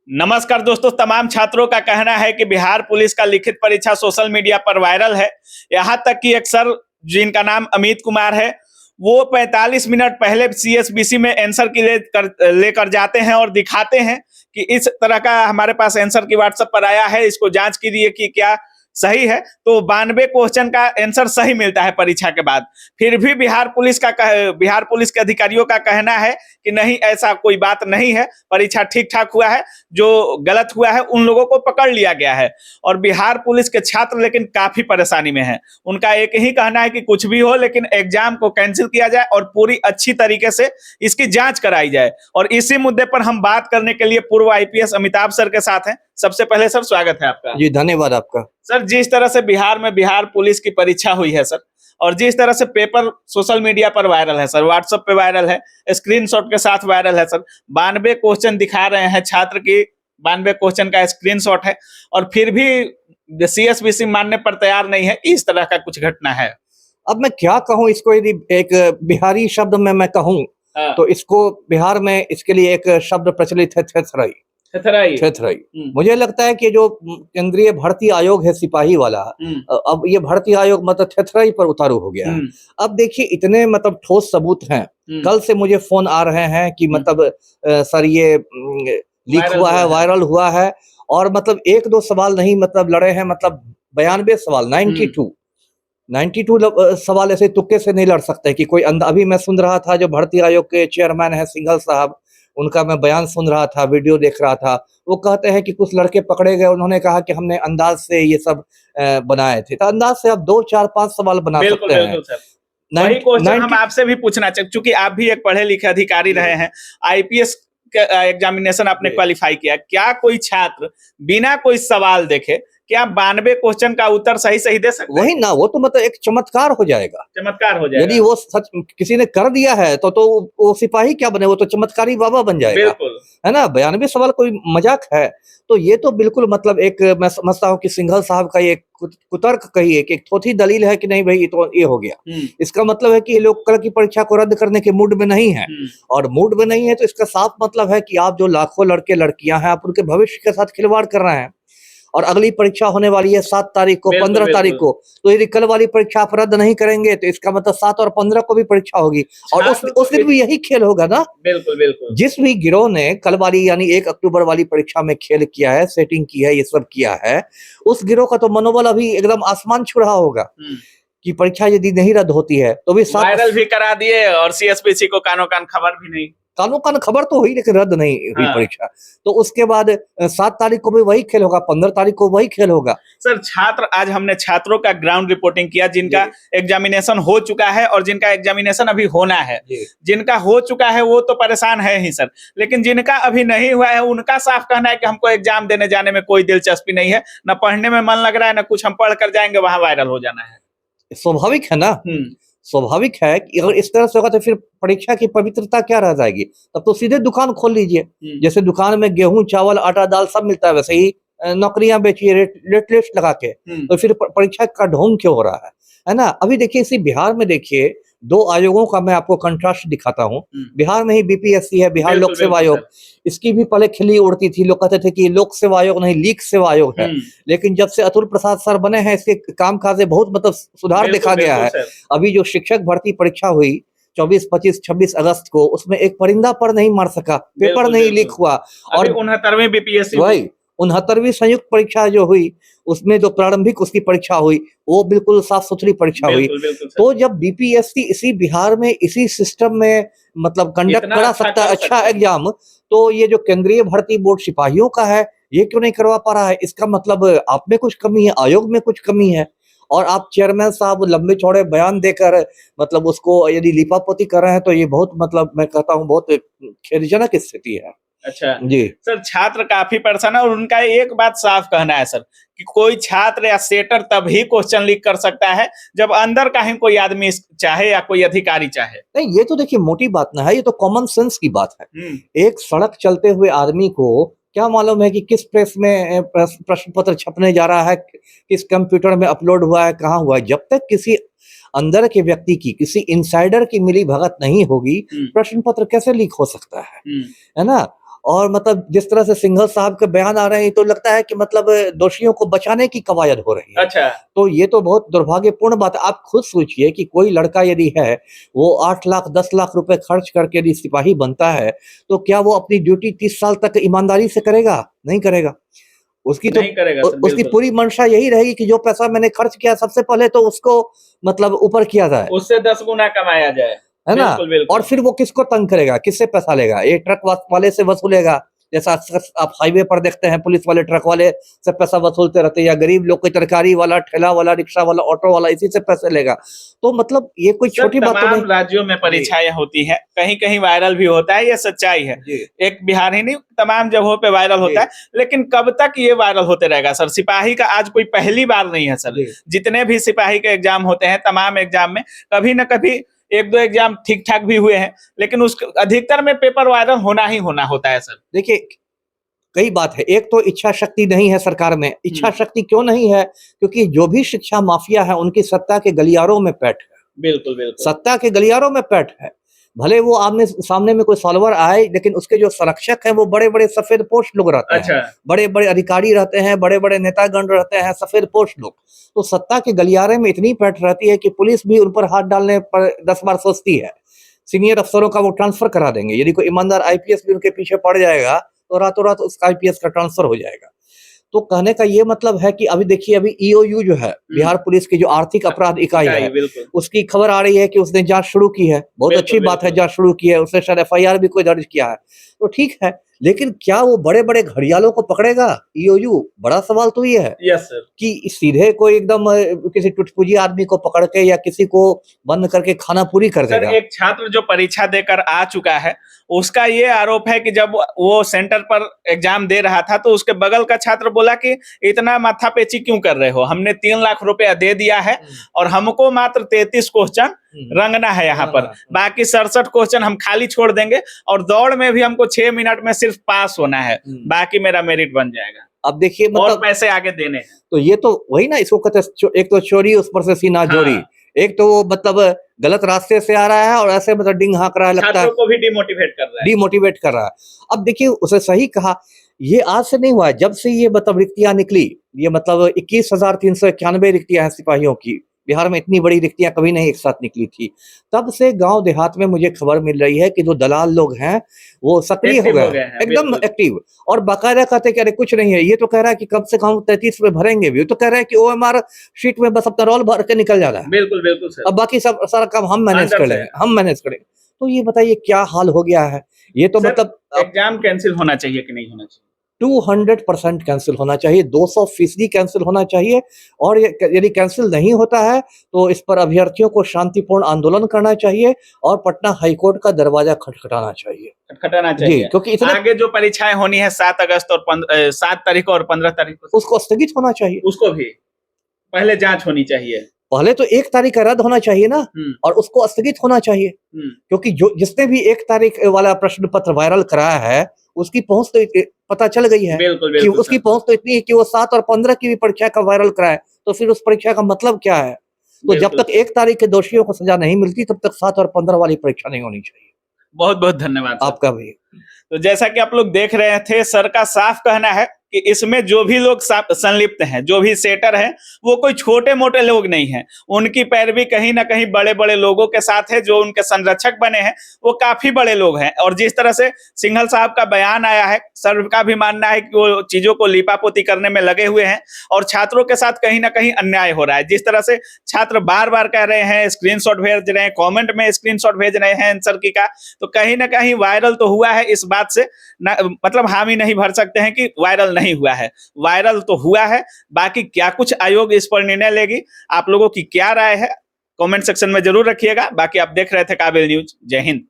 नमस्कार दोस्तों, तमाम छात्रों का कहना है कि बिहार पुलिस का लिखित परीक्षा सोशल मीडिया पर वायरल है। यहाँ तक कि एक सर जिनका नाम अमित कुमार है, वो 45 मिनट पहले सीएसबीसी में आंसर की लेकर जाते हैं और दिखाते हैं कि इस तरह का हमारे पास आंसर की व्हाट्सएप पर आया है, इसको जांच कीजिए कि क्या सही है। तो 92 क्वेश्चन का आंसर सही मिलता है परीक्षा के बाद। फिर भी बिहार पुलिस के अधिकारियों का कहना है कि नहीं, ऐसा कोई बात नहीं है, परीक्षा ठीक ठाक हुआ है, जो गलत हुआ है उन लोगों को पकड़ लिया गया है। और बिहार पुलिस के छात्र लेकिन काफी परेशानी में हैं। उनका एक ही कहना है कि कुछ भी हो लेकिन एग्जाम को कैंसिल किया जाए और पूरी अच्छी तरीके से इसकी जांच कराई जाए। और इसी मुद्दे पर हम बात करने के लिए पूर्व आईपीएस अमिताभ सर के साथ हैं। सबसे पहले सर स्वागत है आपका। जी धन्यवाद आपका। सर, जिस तरह से बिहार में बिहार पुलिस की परीक्षा हुई है सर, और जिस तरह से पेपर सोशल मीडिया पर वायरल है सर, व्हाट्सएप पे वायरल है, स्क्रीनशॉट के साथ वायरल है सर, 92 क्वेश्चन दिखा रहे हैं छात्र की, 92 क्वेश्चन का स्क्रीनशॉट है, और फिर भी सीएसबीसी मानने पर तैयार नहीं है। इस तरह का कुछ घटना है। अब मैं क्या कहूँ इसको, यदि एक बिहारी शब्द में मैं कहूँ तो इसको बिहार में इसके लिए एक शब्द प्रचलित है, थेथराई। थेथराई। मुझे लगता है कि जो केंद्रीय भर्ती आयोग है सिपाही वाला, अब ये भर्ती आयोग मतलब थेथराई पर उतारू हो गया है। अब देखिए इतने मतलब ठोस सबूत हैं। कल से मुझे फोन आ रहे हैं कि मतलब सर ये लीक हुआ है, वायरल हुआ है, और मतलब एक दो सवाल नहीं मतलब लड़े हैं, मतलब 92 सवाल, 92 सवाल ऐसे तुक्के से नहीं लड़ सकते कि कोई अभी मैं सुन रहा था जो भर्ती आयोग के चेयरमैन है सिंघल साहब, उनका मैं बयान सुन रहा था, वीडियो देख रहा था। वो कहते हैं कि कुछ लड़के पकड़े गए, उन्होंने कहा कि हमने अंदाज से ये सब बनाए थे। तो अंदाज से आप 2 4 5 सवाल बना सकते हैं। वही क्वेश्चन हम आपसे भी पूछना चाहते, क्योंकि आप भी एक पढ़े लिखे अधिकारी रहे हैं, आईपीएस एग्जामिनेशन आपने क्वालिफाई किया। क्या कोई छात्र बिना कोई सवाल देखे क्या 92 क्वेश्चन का उत्तर सही सही दे सकते हैं? वही ना, वो तो मतलब एक चमत्कार हो जाएगा। चमत्कार हो जाएगा। यदि वो सच किसी ने कर दिया है तो वो सिपाही क्या बने, वो तो चमत्कारी बाबा बन जाएगा। बिल्कुल है ना, 92 सवाल कोई मजाक है? तो ये तो बिल्कुल मतलब एक मैं समझता हूँ कि सिंघल साहब का ये कुतर्क कहिए कि एक थोथी दलील है कि नहीं भाई तो ये हो गया। इसका मतलब है कि ये लोग कल की परीक्षा को रद्द करने के मूड में नहीं है, और मूड में नहीं है तो इसका साफ मतलब है कि आप जो लाखों लड़के लड़कियां हैं, आप उनके भविष्य के साथ खिलवाड़ कर रहे हैं। और अगली परीक्षा होने वाली है 7 तारीख को, 15 तारीख को, तो यदि कल वाली परीक्षा आप रद्द नहीं करेंगे तो इसका मतलब 7 और 15 को भी परीक्षा होगी, और उस दिन भी यही खेल होगा ना। बिल्कुल बिल्कुल। जिस भी गिरोह ने कल वाली यानी 1 अक्टूबर वाली परीक्षा में खेल किया है, सेटिंग की है, ये सब किया है, उस गिरोह का तो मनोबल अभी एकदम आसमान छू रहा होगा कि परीक्षा यदि नहीं रद्द होती है तो भी वायरल भी करा दिए, और सीएसपीसी को कानो कान खबर भी नहीं, कानो कान खबर तो हुई लेकिन रद्द नहीं हुई परीक्षा। तो उसके बाद 7 तारीख को भी वही खेल होगा, 15 तारीख को वही खेल होगा। सर, आज हमने छात्रों का ग्राउंड रिपोर्टिंग किया, जिनका एग्जामिनेशन हो चुका है और जिनका एग्जामिनेशन अभी होना है। जिनका हो चुका है वो तो परेशान है ही सर, लेकिन जिनका अभी नहीं हुआ है उनका साफ कहना है कि हमको एग्जाम देने जाने में कोई दिलचस्पी नहीं है, न पढ़ने में मन लग रहा है, न कुछ हम पढ़ कर जाएंगे वहां वायरल हो जाना है। स्वाभाविक है ना, स्वाभाविक है कि अगर इस तरह से होगा तो फिर परीक्षा की पवित्रता क्या रह जाएगी? तब तो सीधे दुकान खोल लीजिए। जैसे दुकान में गेहूं, चावल, आटा, दाल सब मिलता है, वैसे ही नौकरियां बेचिए रेट लिस्ट लगा के। तो फिर परीक्षा का ढोंग क्यों हो रहा है ना? अभी देखिए इसी बिहार में देखिए 2 आयोगों का मैं आपको कंट्रास्ट दिखाता हूँ। बिहार में ही बीपीएससी है, बिहार लोक सेवा आयोग, इसकी भी पहले खिल्ली उड़ती थी, लोग कहते थे कि लोक सेवा आयोग नहीं लीक सेवा आयोग है। लेकिन जब से अतुल प्रसाद सर बने हैं, इसके कामकाज में बहुत मतलब सुधार देखा गया है। अभी जो शिक्षक भर्ती परीक्षा हुई 24, 25, 26 अगस्त को, उसमें एक परिंदा पर नहीं मार सका, पेपर नहीं लीक हुआ। और 69वीं बीपीएससी, वही 69वीं संयुक्त परीक्षा जो हुई, उसमें जो प्रारंभिक उसकी परीक्षा हुई वो बिल्कुल साफ सुथरी परीक्षा हुई। तो जब बीपीएससी इसी बिहार में इसी सिस्टम में मतलब कंडक्ट करा सकता है अच्छा एग्जाम, तो ये जो केंद्रीय भर्ती बोर्ड सिपाहियों का है ये क्यों नहीं करवा पा रहा है? इसका मतलब आप में कुछ कमी है, आयोग में कुछ कमी है। और आप चेयरमैन साहब लंबे चौड़े बयान देकर मतलब उसको यदि लिपापोती कर रहे हैं तो ये बहुत मतलब मैं कहता हूँ बहुत खेदजनक स्थिति है। अच्छा जी सर, छात्र काफी परेशान है, और उनका एक बात साफ कहना है सर कि कोई छात्र या सेटर तभी क्वेश्चन लीक कर सकता है जब अंदर का ही कोई आदमी चाहे या कोई अधिकारी चाहे। नहीं, ये तो देखिए मोटी बात ना है, ये तो कॉमन सेंस की बात है। एक सड़क चलते हुए आदमी को क्या मालूम है कि किस प्रेस में प्रश्न पत्र छपने जा रहा है, किस कंप्यूटर में अपलोड हुआ है, कहाँ हुआ है? जब तक किसी अंदर के व्यक्ति की, किसी इनसाइडर की मिली भगत नहीं होगी, प्रश्न पत्र कैसे लीक हो सकता है ना? और मतलब जिस तरह से सिंघल साहब के बयान आ रहे हैं तो लगता है कि मतलब दोषियों को बचाने की कवायद हो रही है। अच्छा। तो ये तो बहुत दुर्भाग्यपूर्ण बात है। आप खुद सोचिए कि कोई लड़का यदि है वो 8 लाख 10 लाख रुपए खर्च करके यदि सिपाही बनता है तो क्या वो अपनी ड्यूटी 30 साल तक ईमानदारी से करेगा? नहीं करेगा। उसकी तो नहीं करेगा सर, उसकी बिल्कुल। पूरी मंशा यही रहेगी कि जो पैसा मैंने खर्च किया सबसे पहले तो उसको मतलब ऊपर किया जाए, उससे 10 गुना कमाया जाए। है ना? बिल्कुल, बिल्कुल। और फिर वो किसको तंग करेगा? किससे पैसा लेगा? ये ट्रक वाले से वसूलेगा, जैसा अक्सर आप हाईवे पर देखते हैं पुलिस वाले ट्रक वाले से पैसा वसूलते रहते हैं, या गरीब लोग कोई तरकारी वाला, ठेला वाला, रिक्शा वाला, ऑटो वाला इसी से पैसे लेगा। तो मतलब ये कोई सर, छोटी बात तो तमाम नहीं। राज्यों में परीक्षाएं होती है, कहीं-कहीं वायरल भी होता है, ये सच्चाई है। जी। एक बिहार ही नहीं, तमाम जगहों पे वायरल होता है, लेकिन कब तक ये वायरल होते रहेगा सर? सिपाही का आज कोई पहली बार नहीं है सर। जी। जितने भी सिपाही के एग्जाम होते हैं, तमाम एग्जाम में कभी न कभी 1-2 एग्जाम ठीक-ठाक भी हुए हैं, लेकिन उस अधिकतर में पेपर वायरल होना ही होना होता है सर। देखिए, कई बात है। एक तो इच्छा शक्ति नहीं है सरकार में। इच्छा शक्ति क्यों नहीं है? क्योंकि जो भी शिक्षा माफिया है उनकी सत्ता के गलियारों में पैठ है। बिल्कुल, बिल्कुल। सत्ता के गलियारों में पैठ है। भले वो आमने सामने में कोई सॉल्वर आए, लेकिन उसके जो संरक्षक हैं वो बड़े-बड़े सफेद पोश लोग रहते हैं। अच्छा। बड़े-बड़े अधिकारी रहते हैं, बड़े-बड़े नेतागण रहते हैं, सफेद पोश लोग। तो सत्ता के गलियारे में इतनी पैठ रहती है कि पुलिस भी उन पर हाथ डालने पर 10 बार सोचती है। सीनियर अफसरों का वो ट्रांसफर करा देंगे। यदि कोई ईमानदार आईपीएस भी उनके पीछे पड़ जाएगा तो रातों-रात उसका आईपीएस का ट्रांसफर हो जाएगा। तो कहने का ये मतलब है कि अभी देखिए, अभी ईओयू जो है, बिहार पुलिस की जो आर्थिक अपराध इकाई है, बिल्कुल। उसकी खबर आ रही है कि उसने जांच शुरू की है। बहुत बिल्कुल, अच्छी बात है, बिल्कुल। जांच शुरू की है। उसने शायद एफआईआर भी कोई दर्ज किया है, तो ठीक है। लेकिन क्या वो बड़े-बड़े घड़ियालों को पकड़ेगा ईओयू? बड़ा सवाल तो ये है यस सर। कि सीधे कोई एकदम किसी टुटपुजी आदमी को पकड़ के या किसी को बंद करके खाना पूरी कर सर, देगा। एक छात्र जो परीक्षा देकर आ चुका है, उसका ये आरोप है कि जब वो सेंटर पर एग्जाम दे रहा था तो उसके बगल का छात्र बोला कि इतना माथापेची क्यों कर रहे हो? हमने 3 लाख रुपया दे दिया है और हमको मात्र 33 क्वेश्चन रंगना है यहाँ पर, बाकी 67 क्वेश्चन हम खाली छोड़ देंगे और दौड़ में भी हमको 6 मिनट में सिर्फ पास होना है, बाकी मेरा मेरिट बन जाएगा। अब देखिए और मतलब पैसे आगे देने हैं। तो ये तो वही ना, इसको कहते हैं एक तो चोरी उस पर से सीना जोरी। हाँ। एक तो वो मतलब गलत रास्ते से आ रहा है और ऐसे मतलब डिंग हाँक रहा है, लगता है छात्रों को भी डिमोटिवेट कर रहा है। डिमोटिवेट कर रहा है। अब देखिए, उसे सही कहा, ये आज से नहीं हुआ है। जब से ये मतलब रिक्तियां निकली, ये मतलब 21,391 रिक्तियां हैं सिपाहियों की। बिहार में इतनी बड़ी रिक्तियां कभी नहीं एक साथ निकली थी। तब से गांव देहात में मुझे खबर मिल रही है कि जो दलाल लोग हैं वो सक्रिय हो एक्टिव हो गए गए हैं, हैं, एकदम बिल्कुल। एक्टिव। और बाकायदा कहते हैं कि अरे कुछ नहीं है, ये तो कह रहा है कि कम से कम 33 में भरेंगे भी। ये तो कह रहा है कि ओएमआर शीट में बस अपना रोल भर के निकल जाना है, बिल्कुल, बिल्कुल सर। अब बाकी सब सारा काम हम मैनेज अंदर कर से। लेंगे, हम मैनेज करेंगे। तो ये बताइए क्या हाल हो गया है? ये तो सर, मतलब एग्जाम कैंसिल होना चाहिए कि नहीं होना चाहिए? 200% कैंसिल होना चाहिए, 200% कैंसिल होना चाहिए। और यदि कैंसिल नहीं होता है तो इस पर अभ्यर्थियों को शांतिपूर्ण आंदोलन करना चाहिए और पटना हाईकोर्ट का दरवाजा खटखटाना चाहिए। खटखटाना जी, चाहिए। क्योंकि इतने आगे जो परीक्षाएं होनी है 7 अगस्त और 7 तारीख और 15 तारीख को, उसको स्थगित होना चाहिए। उसको भी पहले जांच होनी चाहिए। पहले तो 1 तारीख का रद्द होना चाहिए ना, और उसको स्थगित होना चाहिए। क्योंकि जो जिसने भी 1 तारीख वाला प्रश्न पत्र वायरल कराया है उसकी पहुंच तो पता चल गई है बिल्कुल, कि बिल्कुल उसकी सर। पहुंच तो इतनी है कि वो 7 और 15 की भी परीक्षा का वायरल कराए, तो फिर उस परीक्षा का मतलब क्या है? तो जब बिल्कुल। तक 1 तारीख के दोषियों को सजा नहीं मिलती तब तक 7 और 15 वाली परीक्षा नहीं होनी चाहिए। बहुत-बहुत धन्यवाद सर। आपका भी। तो जैसा कि आप लोग देख रहे थे, सर का साफ कहना है कि इसमें जो भी लोग संलिप्त हैं, जो भी सेटर हैं, वो कोई छोटे-मोटे लोग नहीं हैं। उनकी पैरवी कहीं न कहीं बड़े-बड़े लोगों के साथ है, जो उनके संरक्षक बने हैं, वो काफ़ी बड़े लोग हैं। और जिस तरह से सिंघल साहब का बयान आया है, सर का भी मानना है कि वो चीज़ों को लीपापोती करने में लगे हुए हैं और छात्रों के साथ कहीं न कहीं अन्याय हो रहा है। जिस तरह से छात्र बार-बार कह रहे हैं, स्क्रीनशॉट भेज रहे हैं, कमेंट में स्क्रीनशॉट भेज रहे हैं आंसर की का, तो कहीं न कहीं वायरल तो हुआ है। इस बात से मतलब हामी नहीं भर सकते हैं कि वायरल नहीं हुआ है, वायरल तो हुआ है। बाकी क्या कुछ आयोग इस पर निर्णय लेगी, आप लोगों की क्या राय है, कमेंट सेक्शन में जरूर रखिएगा। बाकी आप देख रहे थे काबिल न्यूज। जय हिंद।